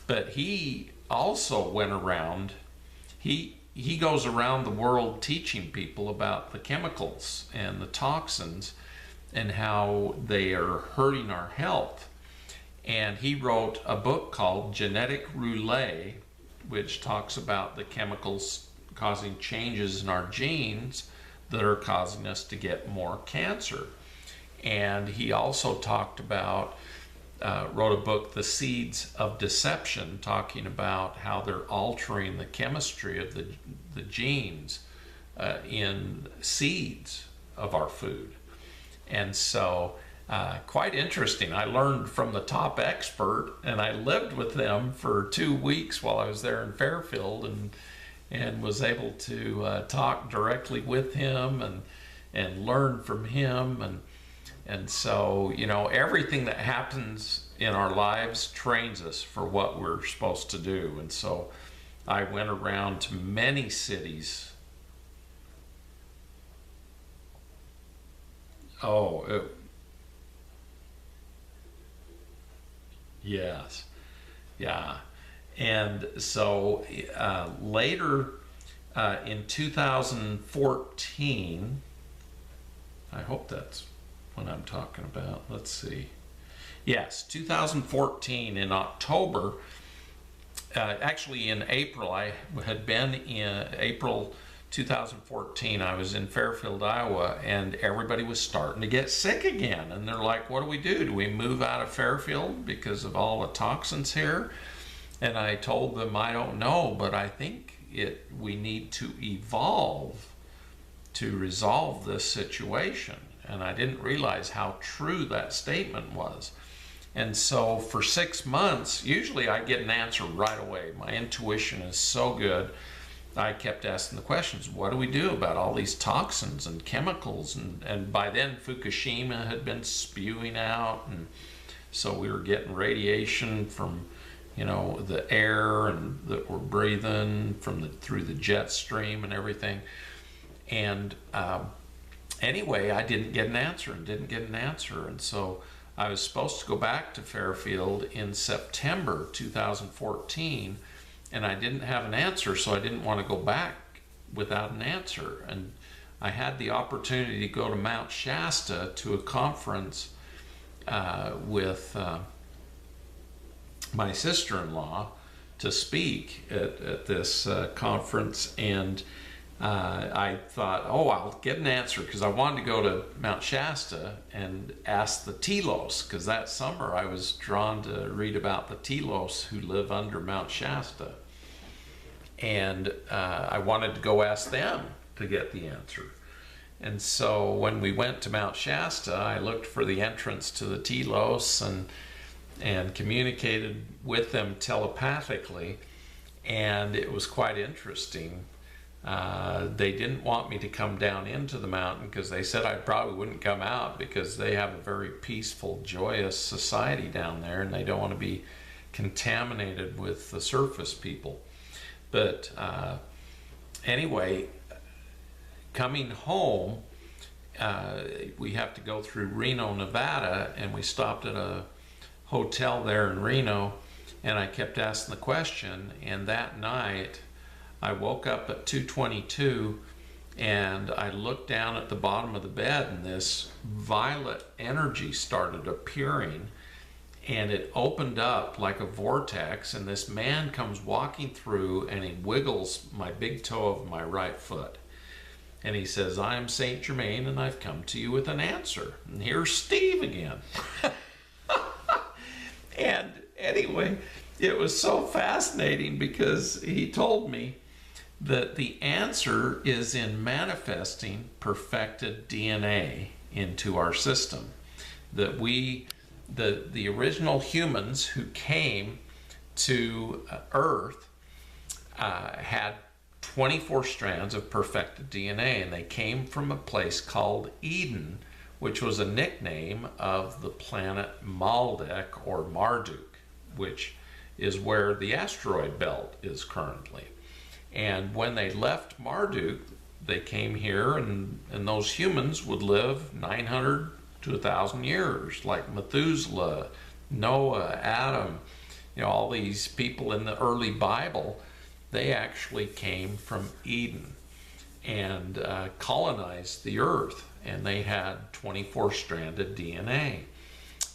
But he also went around, he goes around the world teaching people about the chemicals and the toxins and how they are hurting our health. And he wrote a book called Genetic Roulette, which talks about the chemicals causing changes in our genes that are causing us to get more cancer. And he also talked about, wrote a book, The Seeds of Deception, talking about how they're altering the chemistry of the genes in seeds of our food. And so, quite interesting. I learned from the top expert, and I lived with them for 2 weeks while I was there in Fairfield, and was able to talk directly with him and learn from him. And so, you know, everything that happens in our lives trains us for what we're supposed to do. And so I went around to many cities. Yes, yeah. And so later in 2014, I hope that's what I'm talking about. Let's see. Yes, 2014 in October, actually in April, I had been in April 2014, I was in Fairfield, Iowa, and everybody was starting to get sick again. And they're like, what do we do? Do we move out of Fairfield because of all the toxins here? And I told them, I don't know, but I think we need to evolve to resolve this situation. And I didn't realize how true that statement was. And so for 6 months, usually I get an answer right away. My intuition is so good. I kept asking the questions, what do we do about all these toxins and chemicals? And by then Fukushima had been spewing out, and so we were getting radiation from, you know, the air and that we're breathing from through the jet stream and everything. And anyway, I didn't get an answer. And so I was supposed to go back to Fairfield in September 2014, and I didn't have an answer, so I didn't want to go back without an answer. And I had the opportunity to go to Mount Shasta to a conference with my sister-in-law to speak at this conference, and I thought, oh, I'll get an answer, because I wanted to go to Mount Shasta and ask the Telos, because that summer I was drawn to read about the Telos who live under Mount Shasta. And I wanted to go ask them to get the answer. And so when we went to Mount Shasta, I looked for the entrance to the Telos and communicated with them telepathically, and it was quite interesting. They didn't want me to come down into the mountain because they said I probably wouldn't come out, because they have a very peaceful, joyous society down there, and they don't want to be contaminated with the surface people. But anyway, coming home, we have to go through Reno, Nevada, and we stopped at a hotel there in Reno, and I kept asking the question, and that night I woke up at 2:22, and I looked down at the bottom of the bed, and this violet energy started appearing, and it opened up like a vortex, and this man comes walking through, and he wiggles my big toe of my right foot, and he says, I am Saint Germain, and I've come to you with an answer. And here's Steve again. And anyway, it was so fascinating, because he told me that the answer is in manifesting perfected DNA into our system. That the original humans who came to Earth had 24 strands of perfected DNA, and they came from a place called Eden, which was a nickname of the planet Maldek or Marduk, which is where the asteroid belt is currently. And when they left Marduk, they came here, and those humans would live 900 to 1,000 years, like Methuselah, Noah, Adam, all these people in the early Bible, they actually came from Eden and colonized the earth, and they had 24-stranded DNA.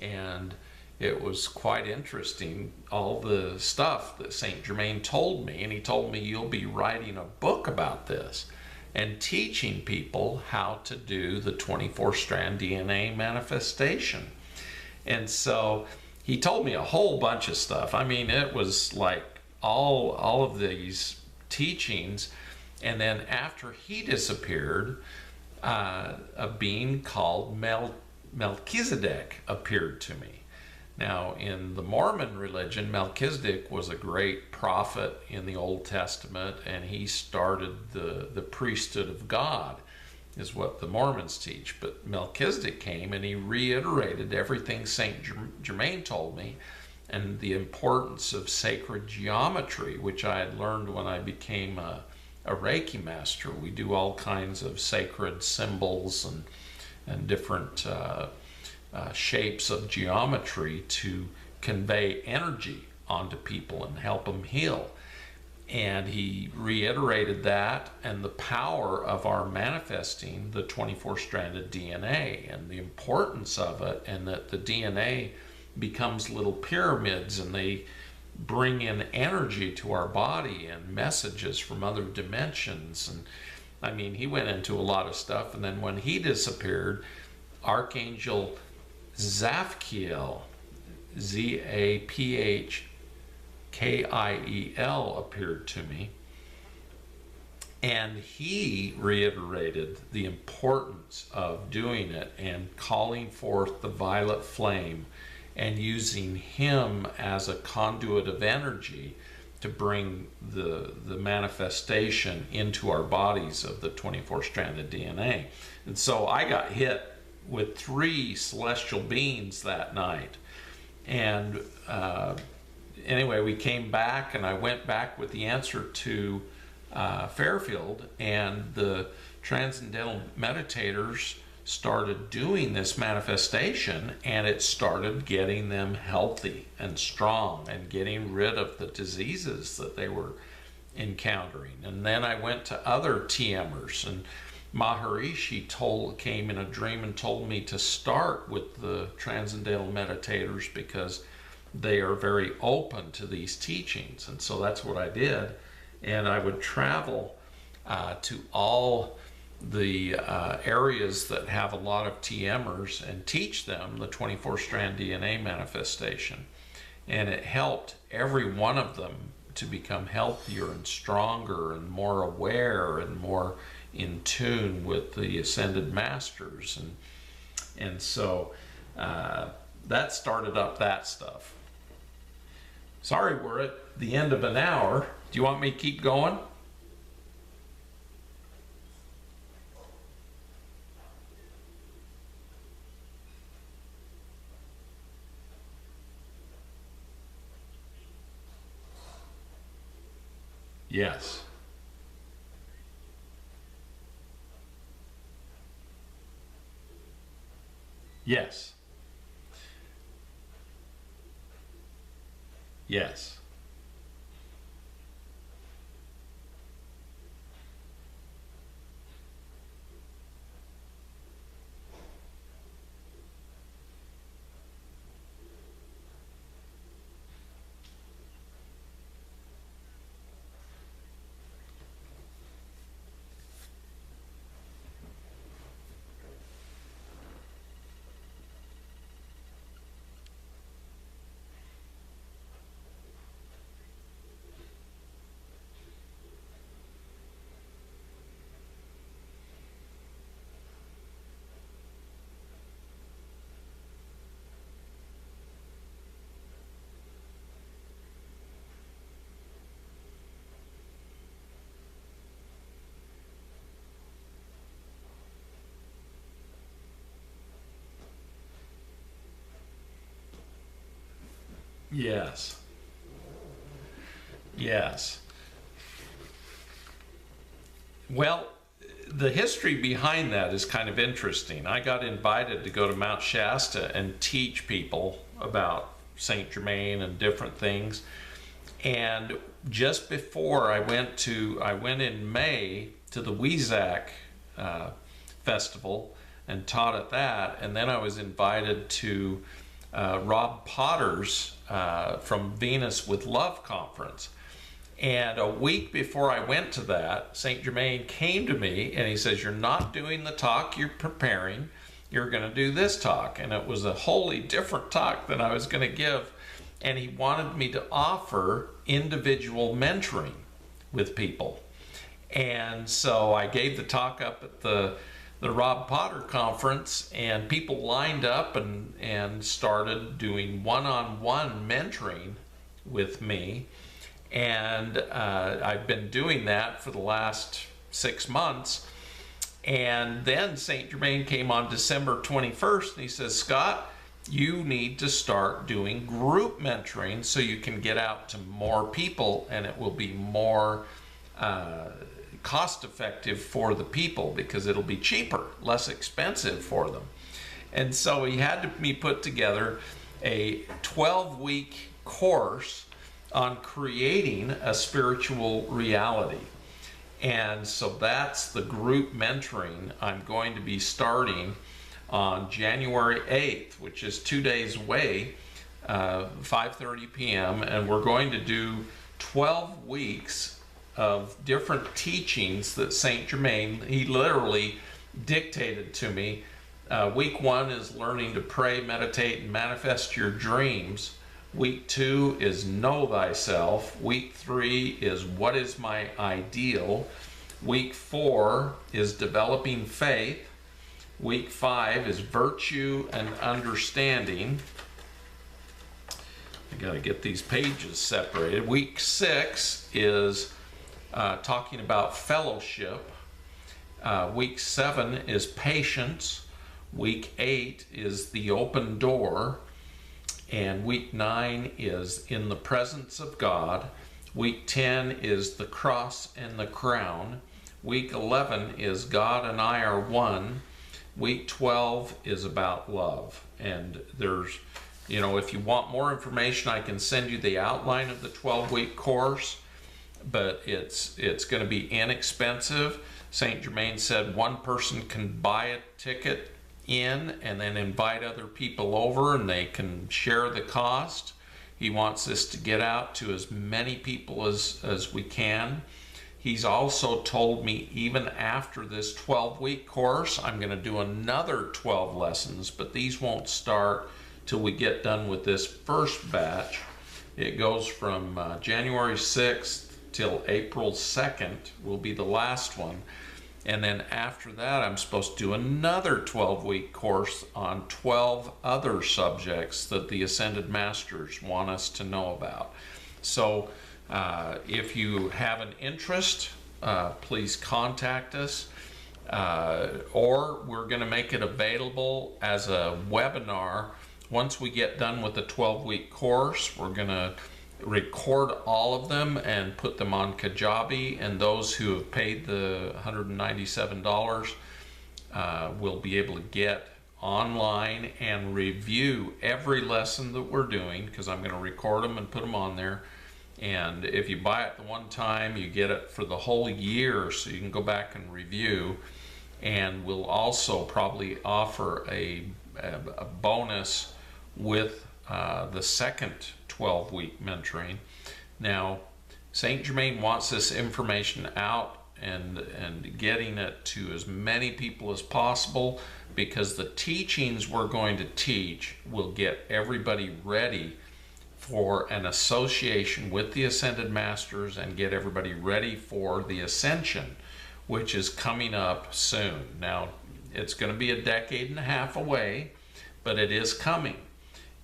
And it was quite interesting, all the stuff that St. Germain told me, and he told me, you'll be writing a book about this and teaching people how to do the 24-strand DNA manifestation. And so he told me a whole bunch of stuff. I mean, it was like all of these teachings. And then after he disappeared, a being called Melchizedek appeared to me. Now, in the Mormon religion, Melchizedek was a great prophet in the Old Testament, and he started the priesthood of God, is what the Mormons teach. But Melchizedek came and he reiterated everything St. Germain told me, and the importance of sacred geometry, which I had learned when I became a Reiki master. We do all kinds of sacred symbols and different shapes of geometry to convey energy onto people and help them heal. And he reiterated that and the power of our manifesting the 24-stranded DNA and the importance of it, and that the DNA becomes little pyramids and they bring in energy to our body and messages from other dimensions. And I mean, he went into a lot of stuff. And then when he disappeared, Archangel Zapkiel, Zaphiel, appeared to me, and he reiterated the importance of doing it and calling forth the violet flame and using him as a conduit of energy to bring the manifestation into our bodies of the 24-stranded DNA. And so I got hit with 3 celestial beings that night. And anyway, we came back, and I went back with the answer to Fairfield, and the transcendental meditators started doing this manifestation, and it started getting them healthy and strong and getting rid of the diseases that they were encountering. And then I went to other TMers, and Maharishi came in a dream and told me to start with the transcendental meditators because they are very open to these teachings. And so that's what I did. And I would travel to all the areas that have a lot of TMers and teach them the 24-strand DNA manifestation. And it helped every one of them to become healthier and stronger and more aware and more in tune with the ascended masters. And so that started up that stuff. Sorry, we're at the end of an hour. Do you want me to keep going? Yes. Yes. Yes. Yes. Yes. Well, the history behind that is kind of interesting. I got invited to go to Mount Shasta and teach people about Saint Germain and different things. And just before I went in May to the Weizak festival and taught at that, and then I was invited to Rob Potter's From Venus with Love conference. And a week before I went to that, Saint Germain came to me and he says, "You're not doing the talk you're preparing, you're going to do this talk." And it was a wholly different talk than I was going to give. And he wanted me to offer individual mentoring with people. And so I gave the talk up at the Rob Potter conference, and people lined up and started doing one-on-one mentoring with me. And I've been doing that for the last 6 months. And then Saint Germain came on December 21st, and he says, "Scott, you need to start doing group mentoring so you can get out to more people, and it will be more cost effective for the people because it'll be cheaper, less expensive for them." And so he had me put together a 12-week course on creating a spiritual reality. And so that's the group mentoring I'm going to be starting on January 8th, which is 2 days away, 5:30 p.m. And we're going to do 12 weeks of different teachings that Saint Germain, he literally dictated to me. Week 1 is learning to pray, meditate, and manifest your dreams. Week 2 is know thyself. Week 3 is what is my ideal. Week 4 is developing faith. Week 5 is virtue and understanding. I got to get these pages separated. Week 6 is talking about fellowship. Week 7 is patience. Week 8 is the open door. And week 9 is in the presence of God. Week 10 is the cross and the crown. Week 11 is God and I are one. Week 12 is about love. And there's, if you want more information, I can send you the outline of the 12-week course, but it's going to be inexpensive. Saint Germain said one person can buy a ticket in and then invite other people over and they can share the cost. He wants this to get out to as many people as we can. He's also told me even after this 12-week course, I'm going to do another 12 lessons, but these won't start till we get done with this first batch. It goes from January 6th till April 2nd will be the last one. And then after that, I'm supposed to do another 12-week course on 12 other subjects that the Ascended Masters want us to know about. So if you have an interest, please contact us. Or we're going to make it available as a webinar. Once we get done with the 12-week course, we're going to record all of them and put them on Kajabi, and those who have paid the $197 will be able to get online and review every lesson that we're doing, because I'm going to record them and put them on there. And if you buy it the one time, you get it for the whole year, so you can go back and review. And we'll also probably offer a bonus with the second 12-week mentoring. Now, Saint Germain wants this information out and getting it to as many people as possible, because the teachings we're going to teach will get everybody ready for an association with the Ascended Masters and get everybody ready for the Ascension, which is coming up soon. Now, it's going to be a decade and a half away, but it is coming.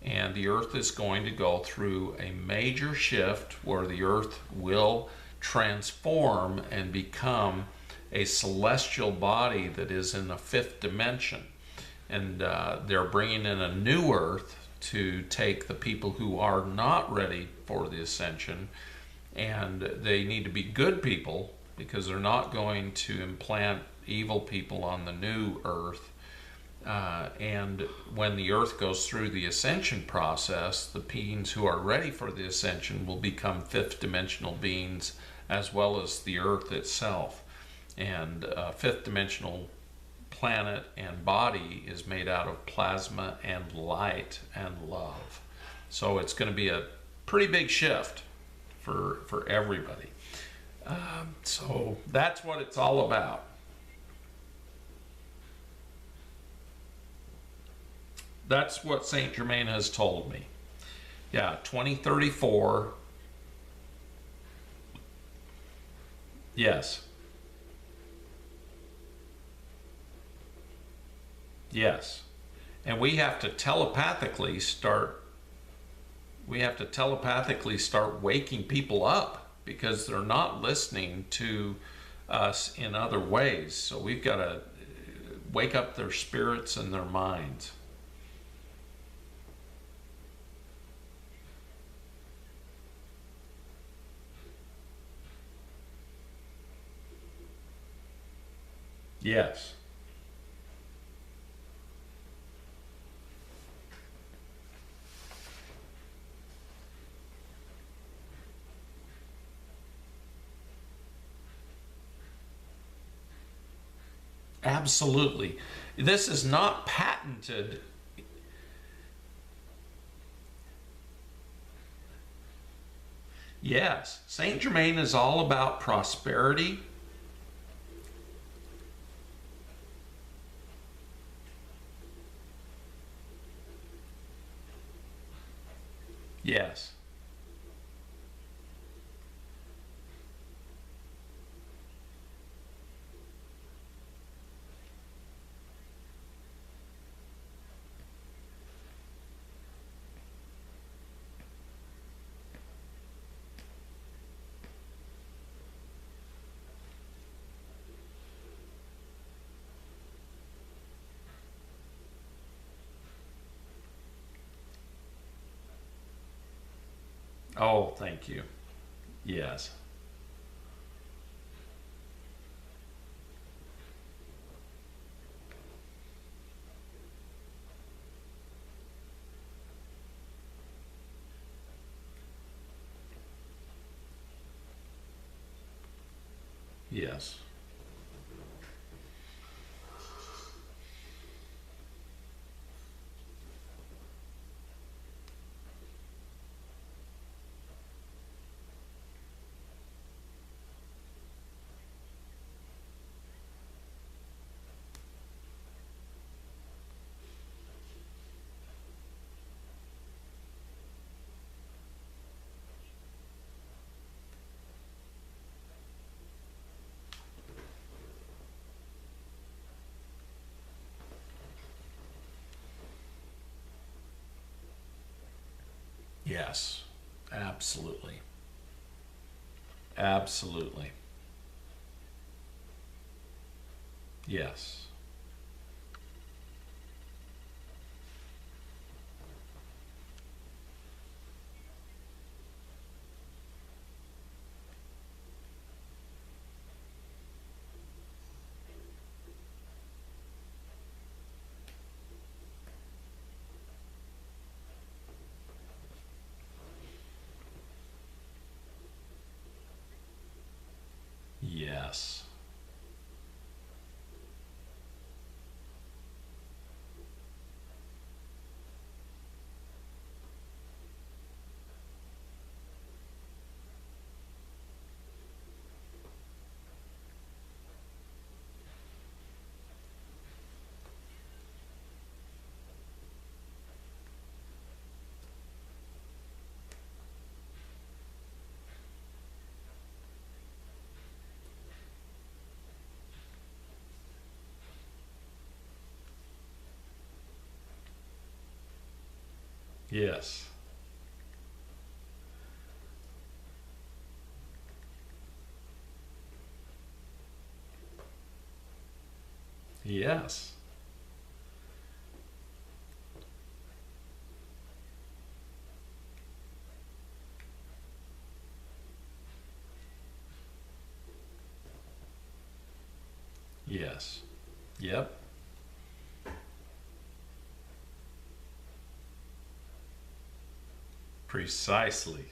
And the Earth is going to go through a major shift where the Earth will transform and become a celestial body that is in the 5th dimension. And they're bringing in a new Earth to take the people who are not ready for the Ascension. And they need to be good people, because they're not going to implant evil people on the new Earth. And when the earth goes through the ascension process, the beings who are ready for the ascension will become fifth dimensional beings, as well as the earth itself. And fifth dimensional planet and body is made out of plasma and light and love. So it's going to be a pretty big shift for everybody. So that's what it's all about. That's what Saint Germain has told me. Yeah, 2034. Yes. Yes. And we have to telepathically start waking people up, because they're not listening to us in other ways. So we've got to wake up their spirits and their minds. Yes. Absolutely. This is not patented. Yes. Saint Germain is all about prosperity. Yes. Oh, thank you. Yes. Yes. Yes. Absolutely. Absolutely. Yes. Yes. Yes. Yes. Yes. Yep. Precisely.